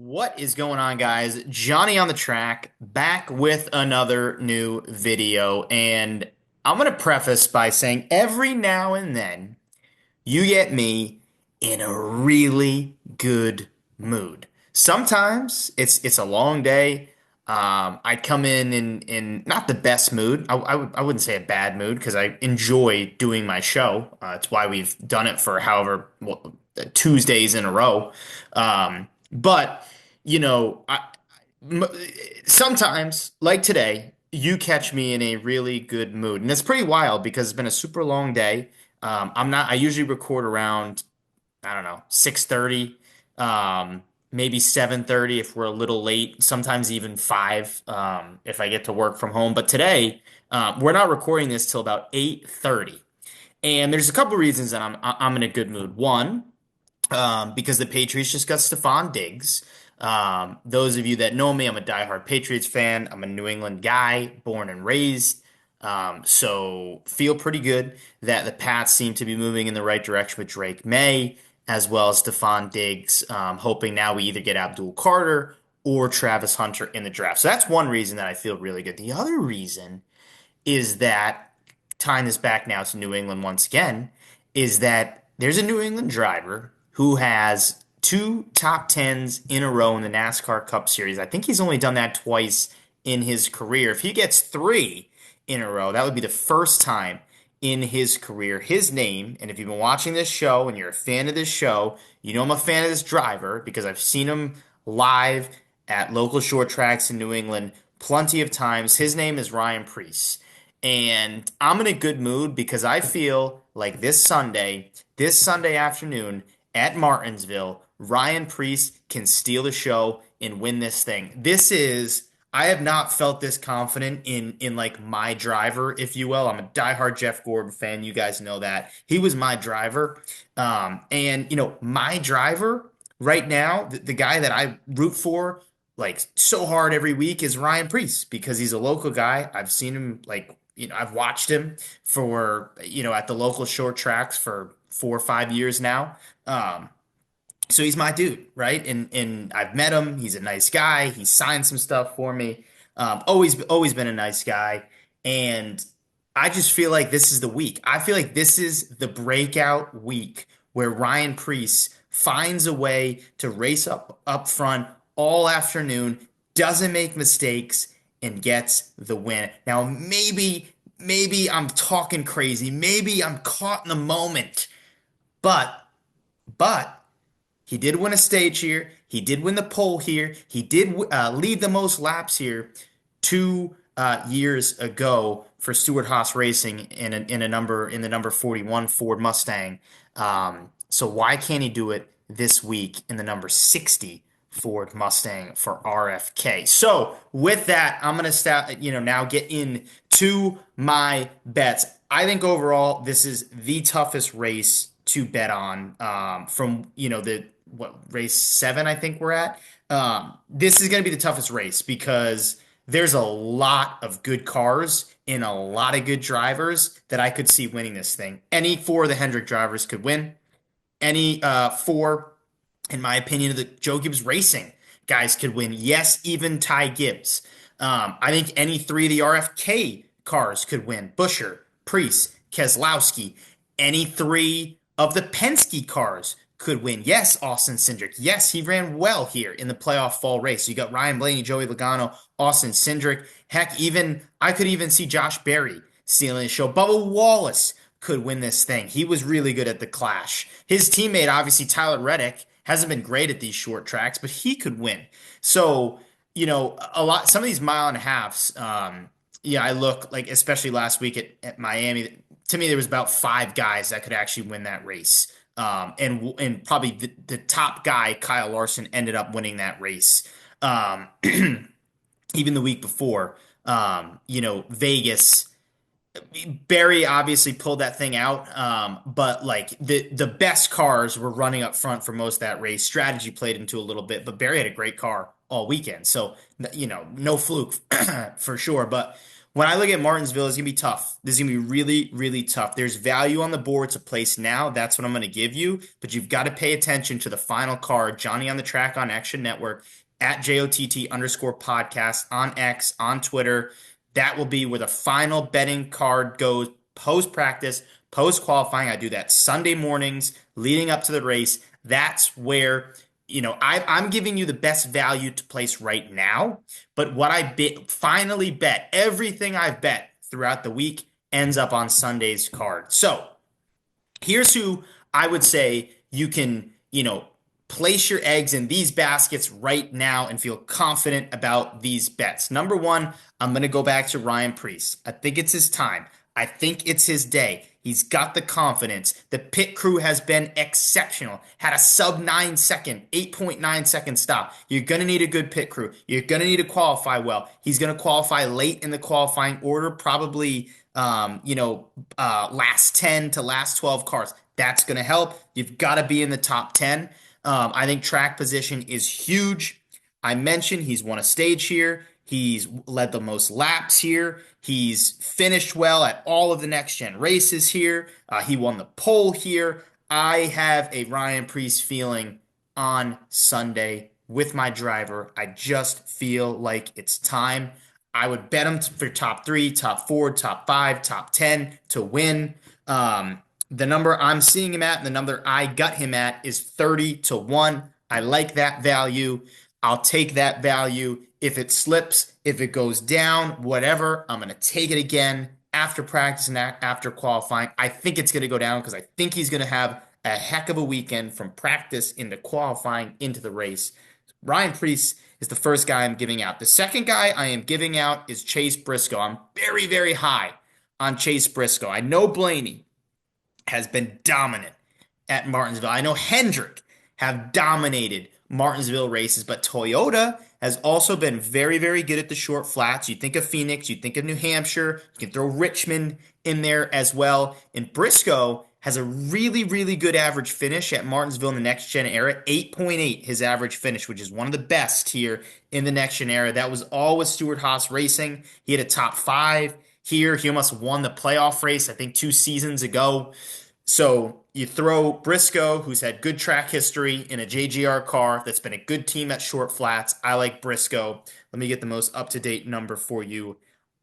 What is going on, guys? Johnny on the track, back with another new video. And I'm going to preface by saying every now and then you get me in a really good mood. Sometimes it's a long day. I come in not the best mood. I wouldn't say a bad mood because I enjoy doing my show. It's why we've done it for however Tuesdays in a row. But m sometimes like today, you catch me in a really good mood, and it's pretty wild because it's been a super long day. I usually record around, I don't know, 6:30, maybe 7:30 if we're a little late, sometimes even 5, if I get to work from home. But today, we're not recording this till about 8:30. And there's a couple reasons that I'm in a good mood. One, because the Patriots just got Stephon Diggs. Those of you that know me, I'm a diehard Patriots fan. I'm a New England guy, born and raised. So feel pretty good that the Pats seem to be moving in the right direction with Drake May as well as Stephon Diggs. Hoping now we either get Abdul Carter or Travis Hunter in the draft. So that's one reason that I feel really good. The other reason is that, tying this back now to New England once again, is that there's a New England driver who has two top tens in a row in the NASCAR Cup Series. I think he's only done that twice in his career. If he gets three in a row, that would be the first time in his career. His name, and if you've been watching this show and you're a fan of this show, you know I'm a fan of this driver because I've seen him live at local short tracks in New England plenty of times. His name is Ryan Preece. And I'm in a good mood because I feel like this Sunday afternoon at Martinsville, Ryan Preece can steal the show and win this thing. I have not felt this confident in like my driver, if you will. I'm a diehard Jeff Gordon fan. You guys know that. He was my driver. And my driver right now, the guy that I root for like so hard every week is Ryan Preece because he's a local guy. I've seen him I've watched him for at the local short tracks for 4 or 5 years now. So he's my dude, right? And I've met him. He's a nice guy. He signed some stuff for me. Always been a nice guy. And I just feel like this is the week. I feel like this is the breakout week where Ryan Preece finds a way to race up front all afternoon, doesn't make mistakes, and gets the win. Now, maybe I'm talking crazy. Maybe I'm caught in the moment. But he did win a stage here. He did win the pole here. He did lead the most laps here 2 years ago for Stewart Haas Racing in the number 41 Ford Mustang. So why can't he do it this week in the number 60 Ford Mustang for RFK? So with that, I'm gonna start, now get into my bets. I think overall this is the toughest race to bet on, from the race 7 I think we're at. This is going to be the toughest race because there's a lot of good cars and a lot of good drivers that I could see winning this thing. Any four of the Hendrick drivers could win. Any four, in my opinion, of the Joe Gibbs Racing guys could win. Yes, even Ty Gibbs. I think any three of the RFK cars could win. Buscher, Preece, Keselowski. Any three of the Penske cars could win. Yes, Austin Cindric. Yes, he ran well here in the playoff fall race. You got Ryan Blaney, Joey Logano, Austin Cindric. Heck, I could even see Josh Berry stealing the show. Bubba Wallace could win this thing. He was really good at the Clash. His teammate, obviously Tyler Reddick, hasn't been great at these short tracks, but he could win. So, some of these mile and a halves, I look like, especially last week at Miami, to me, there was about 5 guys that could actually win that race. And probably the top guy, Kyle Larson, ended up winning that race. Even the week before, Vegas, Barry obviously pulled that thing out. But like the best cars were running up front for most of that race. Strategy played into a little bit, but Barry had a great car all weekend. So, no fluke for sure. But When I look at Martinsville, it's gonna be tough. This is gonna be really, really tough. There's value on the board to place now. That's what I'm gonna give you. But you've got to pay attention to the final card. Johnny on the track on Action Network at JOTT_podcast on X on Twitter. That will be where the final betting card goes post practice, post qualifying. I do that Sunday mornings leading up to the race. That's where I'm giving you the best value to place right now. But what finally bet, everything I've bet throughout the week ends up on Sunday's card. So here's who I would say you can, place your eggs in these baskets right now and feel confident about these bets. Number one, I'm going to go back to Ryan Preece. I think it's his time. I think it's his day. He's got the confidence. The pit crew has been exceptional. Had a sub 9 second, 8.9 second stop. You're going to need a good pit crew. You're going to need to qualify well. He's going to qualify late in the qualifying order, probably last 10 to last 12 cars. That's going to help. You've got to be in the top 10. I think track position is huge. I mentioned he's won a stage here. He's led the most laps here. He's finished well at all of the next gen races here. He won the pole here. I have a Ryan Preece feeling on Sunday with my driver. I just feel like it's time. I would bet him for top three, top four, top five, top 10 to win. The number I'm seeing him at and the number I got him at is 30-1. I like that value. I'll take that value. If it slips, if it goes down, whatever, I'm going to take it again after practice and after qualifying. I think it's going to go down because I think he's going to have a heck of a weekend from practice into qualifying into the race. Ryan Preece is the first guy I'm giving out. The second guy I am giving out is Chase Briscoe. I'm very, very high on Chase Briscoe. I know Blaney has been dominant at Martinsville. I know Hendrick have dominated Martinsville races, but Toyota has also been very, very good at the short flats. You think of Phoenix, you think of New Hampshire, you can throw Richmond in there as well. And Briscoe has a really, really good average finish at Martinsville in the next gen era. 8.8 his average finish, which is one of the best here in the next gen era. That was all with Stewart Haas Racing. He had a top 5 here. He almost won the playoff race, I think 2 seasons ago. So you throw Briscoe, who's had good track history in a JGR car that's been a good team at short flats. I like Briscoe. Let me get the most up-to-date number for you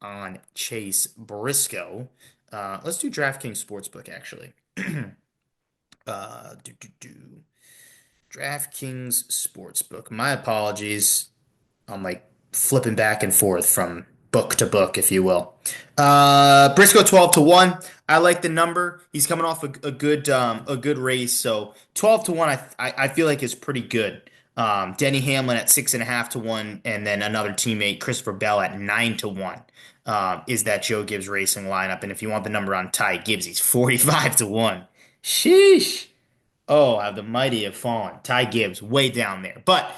on Chase Briscoe. Let's do DraftKings Sportsbook, actually. uh, do, do, do. DraftKings Sportsbook. My apologies. I'm like flipping back and forth from book to book, if you will. Briscoe 12-1. I like the number. He's coming off a good race, so 12-1. I feel like is pretty good. Denny Hamlin at 6.5-1, and then another teammate Christopher Bell at 9-1. Is that Joe Gibbs Racing lineup? And if you want the number on Ty Gibbs, he's 45-1. Sheesh. Oh, how the mighty have fallen. Ty Gibbs way down there, but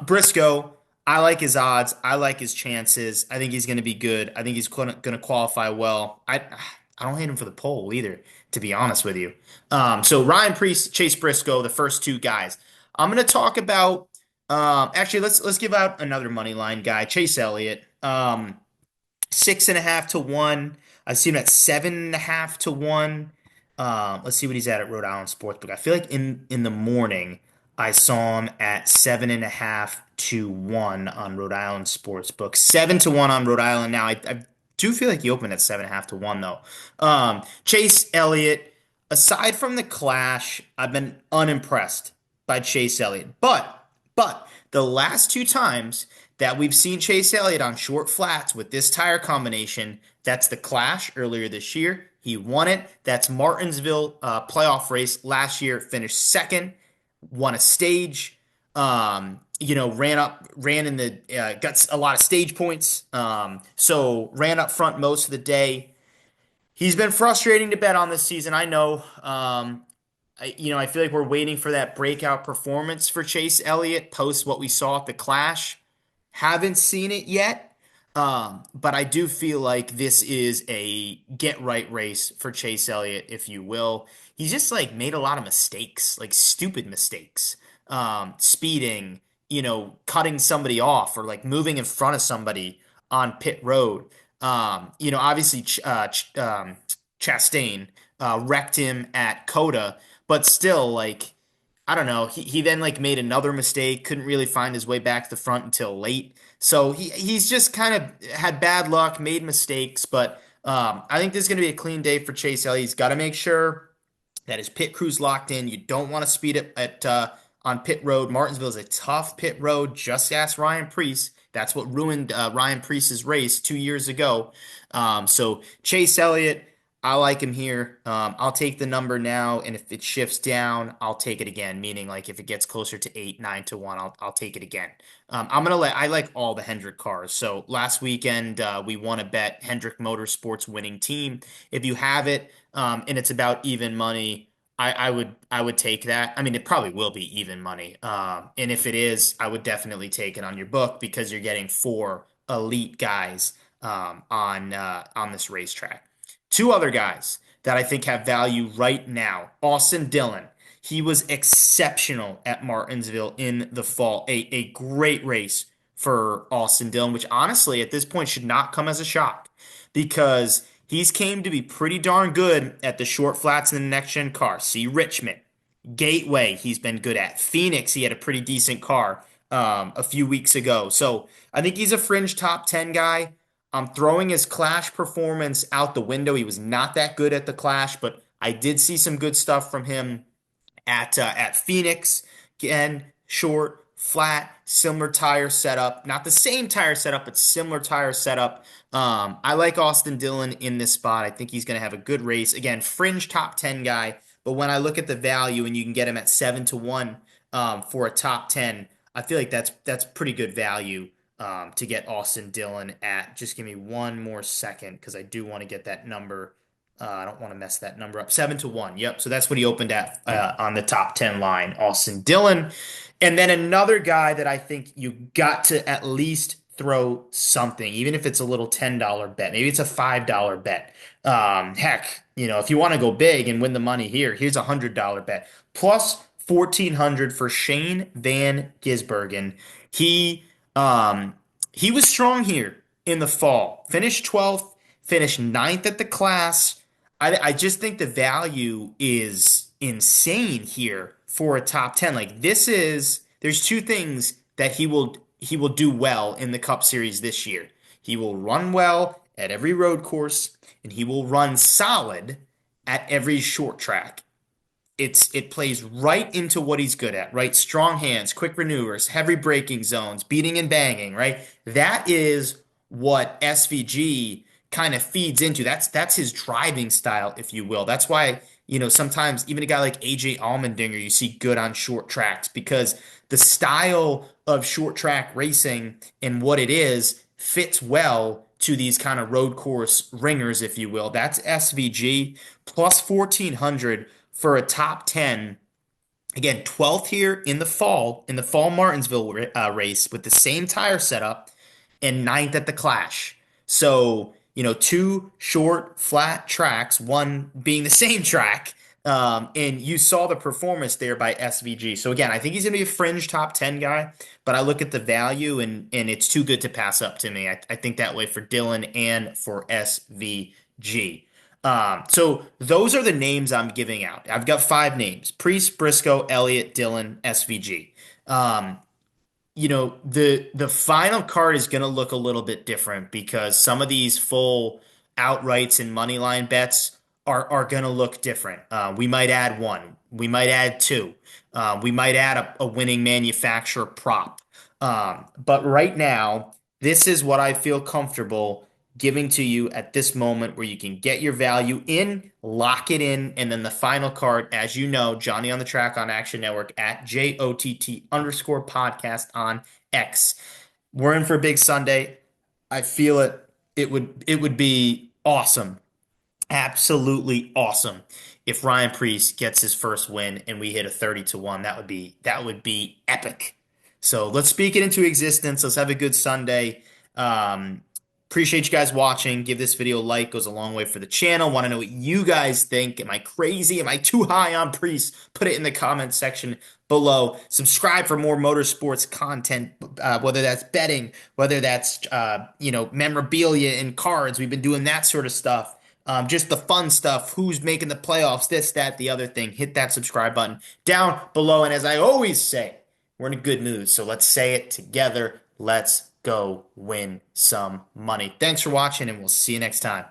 Briscoe. I like his odds. I like his chances. I think he's going to be good. I think he's going to qualify well. I don't hate him for the pole either, to be honest with you. So Ryan Preece, Chase Briscoe, the first two guys. I'm going to talk about. Actually, let's give out another money line guy, Chase Elliott. 6.5-1. I've seen him at 7.5-1. Let's see what he's at Rhode Island Sportsbook. I feel like in the morning I saw him at 7.5-1 on Rhode Island Sportsbook. 7-1 on Rhode Island now. I do feel like he opened at 7.5-1 though. Chase Elliott, aside from the clash, I've been unimpressed by Chase Elliott. But the last 2 times that we've seen Chase Elliott on short flats with this tire combination, that's the clash earlier this year. He won it. That's Martinsville playoff race last year. Finished second, won a stage. Ran in the got a lot of stage points. So ran up front most of the day. He's been frustrating to bet on this season. I know. I feel like we're waiting for that breakout performance for Chase Elliott post what we saw at the Clash. Haven't seen it yet, but I do feel like this is a get right race for Chase Elliott, if you will. He's just like made a lot of mistakes, like stupid mistakes, speeding, cutting somebody off or like moving in front of somebody on pit road. Obviously Chastain wrecked him at Coda, but still, like, I don't know. He then like made another mistake, couldn't really find his way back to the front until late. So he's just kind of had bad luck, made mistakes, but I think this is going to be a clean day for Chase Elliott. He's got to make sure that his pit crew's locked in. You don't want to speed it on pit road. Martinsville is a tough pit road. Just ask Ryan Preece. That's what ruined Ryan Preece's race 2 years ago. So Chase Elliott, I like him here. I'll take the number now, and if it shifts down, I'll take it again. Meaning, like if it gets closer to 8, 9 to 1, I'll take it again. I like all the Hendrick cars. So last weekend we won a bet Hendrick Motorsports winning team. If you have it, and it's about even money, I would take that. I mean, it probably will be even money. And if it is, I would definitely take it on your book because you're getting four elite guys on this racetrack. Two other guys that I think have value right now. Austin Dillon. He was exceptional at Martinsville in the fall. A great race for Austin Dillon, which honestly at this point should not come as a shock because he's came to be pretty darn good at the short flats in the next gen car. See Richmond, Gateway, he's been good at. Phoenix, he had a pretty decent car a few weeks ago. So I think he's a fringe top 10 guy. I'm throwing his Clash performance out the window. He was not that good at the Clash, but I did see some good stuff from him at Phoenix. Again, short, flat, similar tire setup. Not the same tire setup, but similar tire setup. I like Austin Dillon in this spot. I think he's going to have a good race. Again, fringe top 10 guy. But when I look at the value and you can get him at 7 to 1 for a top 10, I feel like that's pretty good value to get Austin Dillon at. Just give me one more second because I do want to get that number. I don't want to mess that number up. 7 to 1. Yep. So that's what he opened at on the top 10 line, Austin Dillon. And then another guy that I think you got to at least throw something, even if it's a little $10 bet. Maybe it's a $5 bet. Heck, if you want to go big and win the money here, here's a $100 bet. Plus 1,400 for Shane Van Gisbergen. He he was strong here in the fall. Finished 12th, finished ninth at the class. I just think the value is insane here for a top 10. Like there's two things that he will do well in the Cup Series this year. He will run well at every road course, and he will run solid at every short track. It plays right into what he's good at, right? Strong hands, quick maneuvers, heavy braking zones, beating and banging, right? That is what SVG kind of feeds into. That's his driving style, if you will. That's why, sometimes even a guy like AJ Allmendinger you see good on short tracks because the style of short track racing and what it is fits well to these kind of road course ringers, if you will. That's SVG plus 1,400 for a top 10. Again, 12th here in the fall Martinsville race with the same tire setup and ninth at the Clash. So, two short, flat tracks, one being the same track. And you saw the performance there by SVG. So again, I think he's going to be a fringe top 10 guy, but I look at the value and it's too good to pass up to me. I think that way for Dillon and for SVG. So those are the names I'm giving out. I've got five names: Preece, Briscoe, Elliott, Dillon, SVG. The final card is going to look a little bit different because some of these full outrights and money line bets are going to look different. We might add one, we might add two, we might add a winning manufacturer prop. But right now, this is what I feel comfortable giving to you at this moment where you can get your value in, lock it in, and then the final card, as you know, Johnny on the Track on Action Network at JOTT_podcast on X. We're in for a big Sunday. I feel it. It would be awesome, absolutely awesome if Ryan Preece gets his first win and we hit a 30 to 1. That would be epic. So let's speak it into existence. Let's have a good Sunday. Appreciate you guys watching. Give this video a like, goes a long way for the channel. Want to know what you guys think. Am I crazy? Am I too high on Preece? Put it in the comment section below. Subscribe for more motorsports content, whether that's betting, whether that's memorabilia and cards. We've been doing that sort of stuff. Just the fun stuff. Who's making the playoffs? This, that, the other thing. Hit that subscribe button down below. And as I always say, we're in a good mood, so let's say it together. Let's go win some money. Thanks for watching, and we'll see you next time.